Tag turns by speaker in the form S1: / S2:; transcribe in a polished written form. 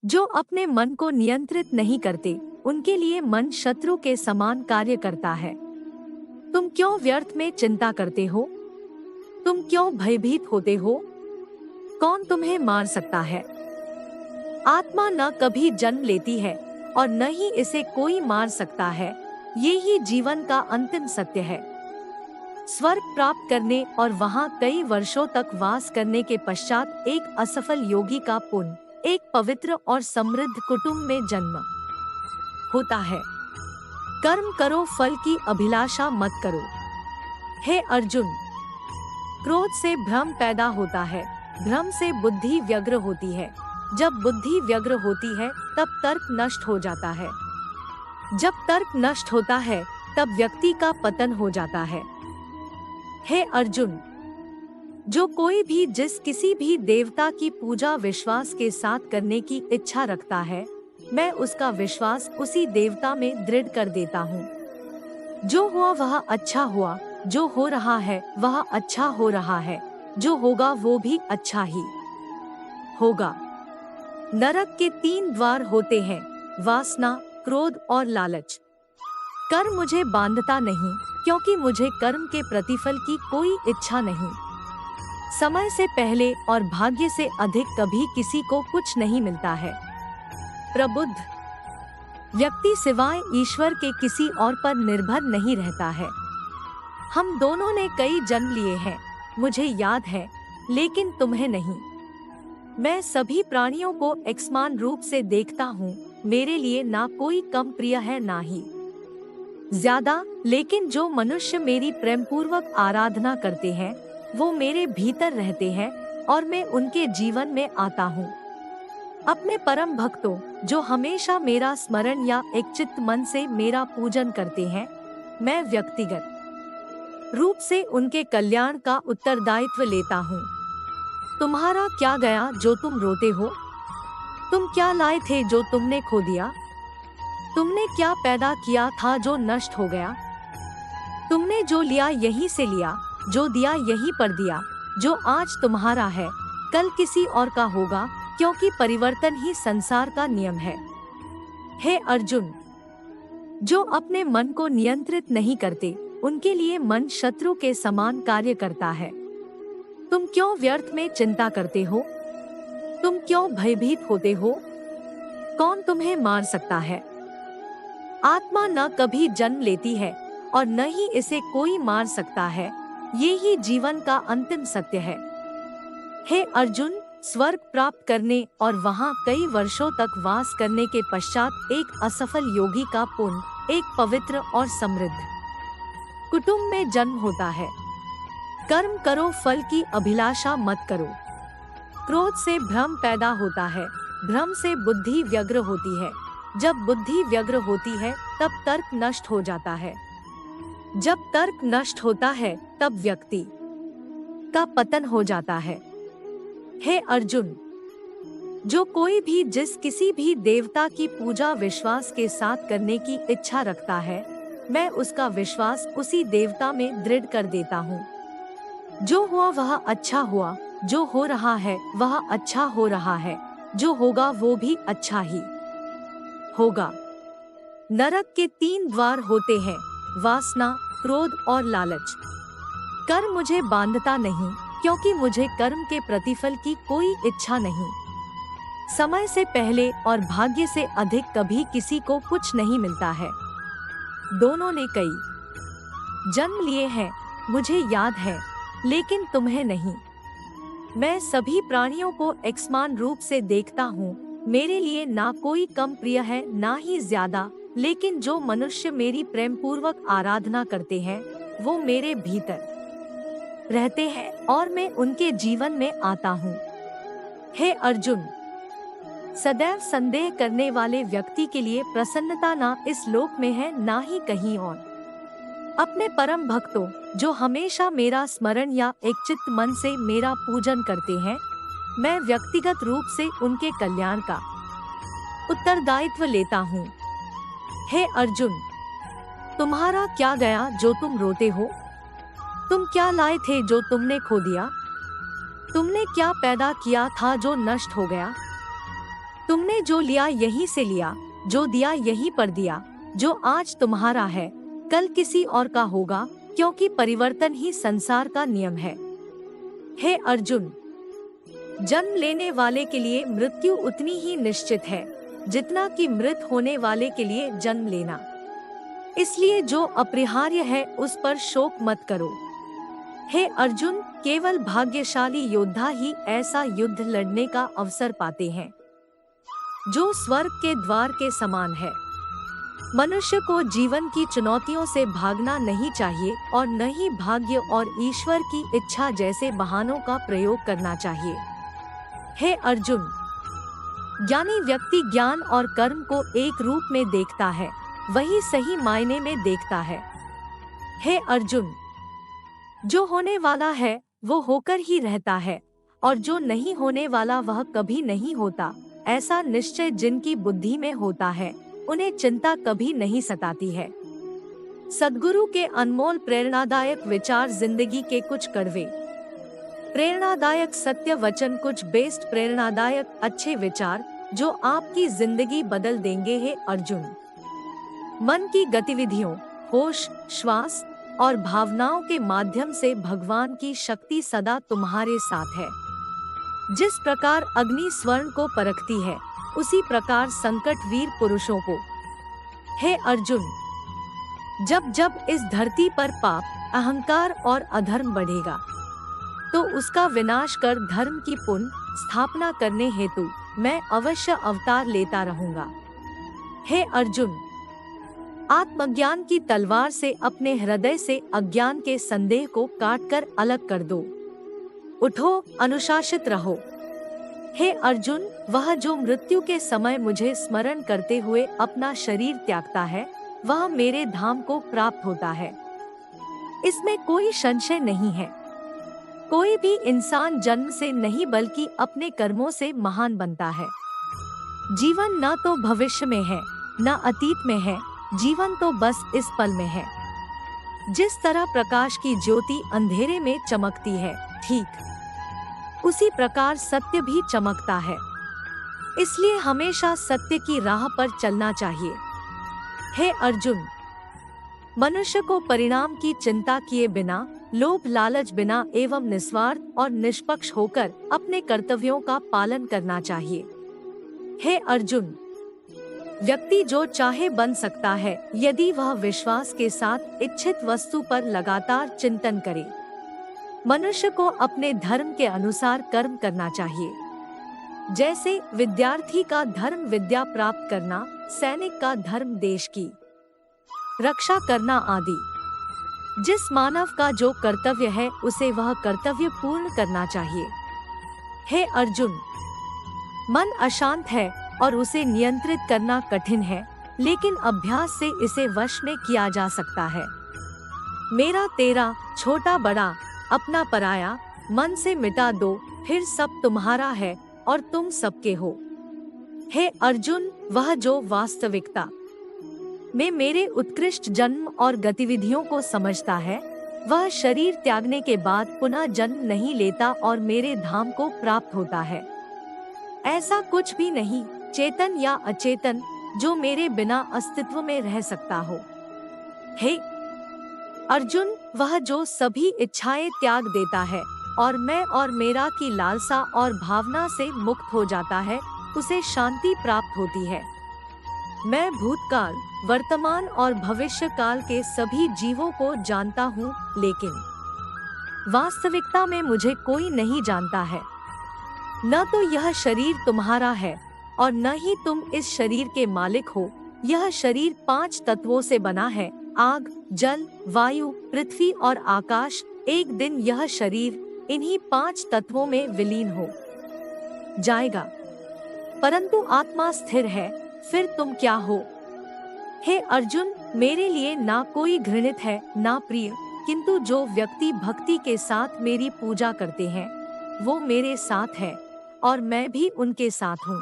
S1: जो अपने मन को नियंत्रित नहीं करते, उनके लिए मन शत्रु के समान कार्य करता है। तुम क्यों व्यर्थ में चिंता करते हो? तुम क्यों भयभीत होते हो? कौन तुम्हें मार सकता है? आत्मा न कभी जन्म लेती है और न ही इसे कोई मार सकता है। ये ही जीवन का अंतिम सत्य है। स्वर्ग प्राप्त करने और वहाँ कई वर्षों तक वास करने के पश्चात एक असफल योगी का पुण्य एक पवित्र और समृद्ध कुटुंब में जन्म होता है। कर्म करो, फल की अभिलाषा मत करो। हे अर्जुन, क्रोध से भ्रम पैदा होता है, भ्रम से बुद्धि व्यग्र होती है। जब बुद्धि व्यग्र होती है तब तर्क नष्ट हो जाता है। जब तर्क नष्ट होता है तब व्यक्ति का पतन हो जाता है। हे अर्जुन, जो कोई भी जिस किसी भी देवता की पूजा विश्वास के साथ करने की इच्छा रखता है, मैं उसका विश्वास उसी देवता में दृढ़ कर देता हूँ। जो हुआ वह अच्छा हुआ, जो हो रहा है वह अच्छा हो रहा है, जो होगा वो भी अच्छा ही होगा। नरक के 3 द्वार होते हैं, वासना, क्रोध और लालच। कर्म मुझे बांधता नहीं, क्योंकि मुझे कर्म के प्रतिफल की कोई इच्छा नहीं। समय से पहले और भाग्य से अधिक कभी किसी को कुछ नहीं मिलता है। प्रबुद्ध व्यक्ति सिवाय ईश्वर के किसी और पर निर्भर नहीं रहता है। हम दोनों ने कई जन्म लिए हैं, मुझे याद है, लेकिन तुम्हें नहीं। मैं सभी प्राणियों को एकसमान रूप से देखता हूँ। मेरे लिए ना कोई कम प्रिय है ना ही ज्यादा, लेकिन जो मनुष्य मेरी प्रेमपूर्वक आराधना करते हैं वो मेरे भीतर रहते हैं और मैं उनके जीवन में आता हूँ। अपने परम भक्तों, जो हमेशा मेरा स्मरण या एकचित्त मन से मेरा पूजन करते हैं, मैं व्यक्तिगत रूप से उनके कल्याण का उत्तरदायित्व लेता हूँ। तुम्हारा क्या गया जो तुम रोते हो? तुम क्या लाए थे जो तुमने खो दिया? तुमने क्या पैदा किया था जो नष्ट हो गया? तुमने जो लिया यहीं से लिया, जो दिया यहीं पर दिया। जो आज तुम्हारा है कल किसी और का होगा, क्योंकि परिवर्तन ही संसार का नियम है। हे अर्जुन, जो अपने मन को नियंत्रित नहीं करते, उनके लिए मन शत्रु के समान कार्य करता है। तुम क्यों व्यर्थ में चिंता करते हो? तुम क्यों भयभीत होते हो? कौन तुम्हें मार सकता है? आत्मा न कभी जन्म लेती है और न ही इसे कोई मार सकता है। ये ही जीवन का अंतिम सत्य है। हे अर्जुन, स्वर्ग प्राप्त करने और वहाँ कई वर्षों तक वास करने के पश्चात एक असफल योगी का पुण्य एक पवित्र और समृद्ध कुटुंब में जन्म होता है। कर्म करो, फल की अभिलाषा मत करो। क्रोध से भ्रम पैदा होता है, भ्रम से बुद्धि व्यग्र होती है। जब बुद्धि व्यग्र होती है तब तर्क नष्ट हो जाता है। जब तर्क नष्ट होता है तब व्यक्ति का पतन हो जाता है। हे अर्जुन, जो कोई भी जिस किसी भी देवता की पूजा विश्वास के साथ करने की इच्छा रखता है, मैं उसका विश्वास उसी देवता में दृढ़ कर देता हूँ। जो हुआ वह अच्छा हुआ, जो हो रहा है वह अच्छा हो रहा है, जो होगा वो भी अच्छा ही होगा। नरक के 3 द्वार होते हैं, वासना, क्रोध और लालच। कर्म मुझे बांधता नहीं, क्योंकि मुझे कर्म के प्रतिफल की कोई इच्छा नहीं। समय से पहले और भाग्य से अधिक कभी किसी को कुछ नहीं मिलता है। दोनों ने कई जन्म लिए हैं, मुझे याद है, लेकिन तुम्हें नहीं। मैं सभी प्राणियों को एकसमान रूप से देखता हूँ। मेरे लिए ना कोई कम प्रिय है ना ही ज्यादा, लेकिन जो मनुष्य मेरी प्रेमपूर्वक आराधना करते हैं वो मेरे भीतर रहते हैं और मैं उनके जीवन में आता हूँ। हे अर्जुन, सदैव संदेह करने वाले व्यक्ति के लिए प्रसन्नता ना इस लोक में है ना ही कहीं और। अपने परम भक्तों, जो हमेशा मेरा स्मरण या एकचित्त मन से मेरा पूजन करते हैं, मैं व्यक्तिगत रूप से उनके कल्याण का उत्तरदायित्व लेता हूँ। हे अर्जुन, तुम्हारा क्या गया जो तुम रोते हो? तुम क्या लाए थे जो तुमने खो दिया? तुमने क्या पैदा किया था जो नष्ट हो गया? तुमने जो लिया यहीं से लिया, जो दिया यहीं पर दिया। जो आज तुम्हारा है कल किसी और का होगा, क्योंकि परिवर्तन ही संसार का नियम है। हे अर्जुन, जन्म लेने वाले के लिए मृत्यु उतनी ही निश्चित है जितना कि मृत होने वाले के लिए जन्म लेना। इसलिए जो अपरिहार्य है उस पर शोक मत करो। हे अर्जुन, केवल भाग्यशाली योद्धा ही ऐसा युद्ध लड़ने का अवसर पाते हैं जो स्वर्ग के द्वार के समान है। मनुष्य को जीवन की चुनौतियों से भागना नहीं चाहिए और न ही भाग्य और ईश्वर की इच्छा जैसे बहानों का प्रयोग करना चाहिए। हे अर्जुन, ज्ञानी व्यक्ति ज्ञान और कर्म को एक रूप में देखता है, वही सही मायने में देखता है। हे अर्जुन, जो होने वाला है वो होकर ही रहता है और जो नहीं होने वाला वह कभी नहीं होता। ऐसा निश्चय जिनकी बुद्धि में होता है उन्हें चिंता कभी नहीं सताती है। सद्गुरु के अनमोल प्रेरणादायक विचार जिंदगी के कुछ कड़वे प्रेरणादायक सत्य वचन, कुछ बेस्ट प्रेरणादायक अच्छे विचार जो आपकी जिंदगी बदल देंगे। हे अर्जुन, मन की गतिविधियों, होश, श्वास और भावनाओं के माध्यम से भगवान की शक्ति सदा तुम्हारे साथ है। जिस प्रकार अग्नि स्वर्ण को परखती है, उसी प्रकार संकट वीर पुरुषों को। हे अर्जुन, जब जब इस धरती पर पाप, अहंकार और अधर्म बढ़ेगा तो उसका विनाश कर धर्म की पुनः स्थापना करने हेतु मैं अवश्य अवतार लेता रहूंगा। हे अर्जुन, आत्मज्ञान की तलवार से अपने हृदय से अज्ञान के संदेह को काटकर अलग कर दो। उठो, अनुशासित रहो। हे अर्जुन, वह जो मृत्यु के समय मुझे स्मरण करते हुए अपना शरीर त्यागता है, वह मेरे धाम को प्राप्त होता है। इसमें कोई संशय नहीं है। कोई भी इंसान जन्म से नहीं बल्कि अपने कर्मों से महान बनता है। जीवन न तो भविष्य में है न अतीत में है, जीवन तो बस इस पल में है। जिस तरह प्रकाश की ज्योति अंधेरे में चमकती है, ठीक उसी प्रकार सत्य भी चमकता है। इसलिए हमेशा सत्य की राह पर चलना चाहिए। हे अर्जुन, मनुष्य को परिणाम की चिंता किए बिना, लोभ लालच बिना एवं निस्वार्थ और निष्पक्ष होकर अपने कर्तव्यों का पालन करना चाहिए। हे अर्जुन, व्यक्ति जो चाहे बन सकता है यदि वह विश्वास के साथ इच्छित वस्तु पर लगातार चिंतन करे। मनुष्य को अपने धर्म के अनुसार कर्म करना चाहिए। जैसे विद्यार्थी का धर्म विद्या प्राप्त करना, सैनिक का धर्म देश की रक्षा करना आदि। जिस मानव का जो कर्तव्य है उसे वह कर्तव्य पूर्ण करना चाहिए। हे अर्जुन, मन अशांत है और उसे नियंत्रित करना कठिन है, लेकिन अभ्यास से इसे वश में किया जा सकता है। मेरा तेरा, छोटा बड़ा, अपना पराया, मन से मिटा दो, फिर सब तुम्हारा है और तुम सबके हो। हे अर्जुन, वह जो वास्तविकता में मेरे उत्कृष्ट जन्म और गतिविधियों को समझता है, वह शरीर त्यागने के बाद पुनः जन्म नहीं लेता और मेरे धाम को प्राप्त होता है। ऐसा कुछ भी नहीं, चेतन या अचेतन, जो मेरे बिना अस्तित्व में रह सकता हो। हे अर्जुन, वह जो सभी इच्छाएं त्याग देता है और मैं और मेरा की लालसा और भावना से मुक्त हो जाता है, उसे शांति प्राप्त होती है। मैं भूतकाल, वर्तमान और भविष्य काल के सभी जीवों को जानता हूँ, लेकिन वास्तविकता में मुझे कोई नहीं जानता है। न तो यह शरीर तुम्हारा है और न ही तुम इस शरीर के मालिक हो। यह शरीर 5 तत्वों से बना है, आग, जल, वायु, पृथ्वी और आकाश। एक दिन यह शरीर इन्हीं 5 तत्वों में विलीन हो जाएगा, परंतु आत्मा स्थिर है। फिर तुम क्या हो? हे अर्जुन, मेरे लिए ना कोई घृणित है ना प्रिय, किंतु जो व्यक्ति भक्ति के साथ मेरी पूजा करते हैं वो मेरे साथ है और मैं भी उनके साथ हूँ।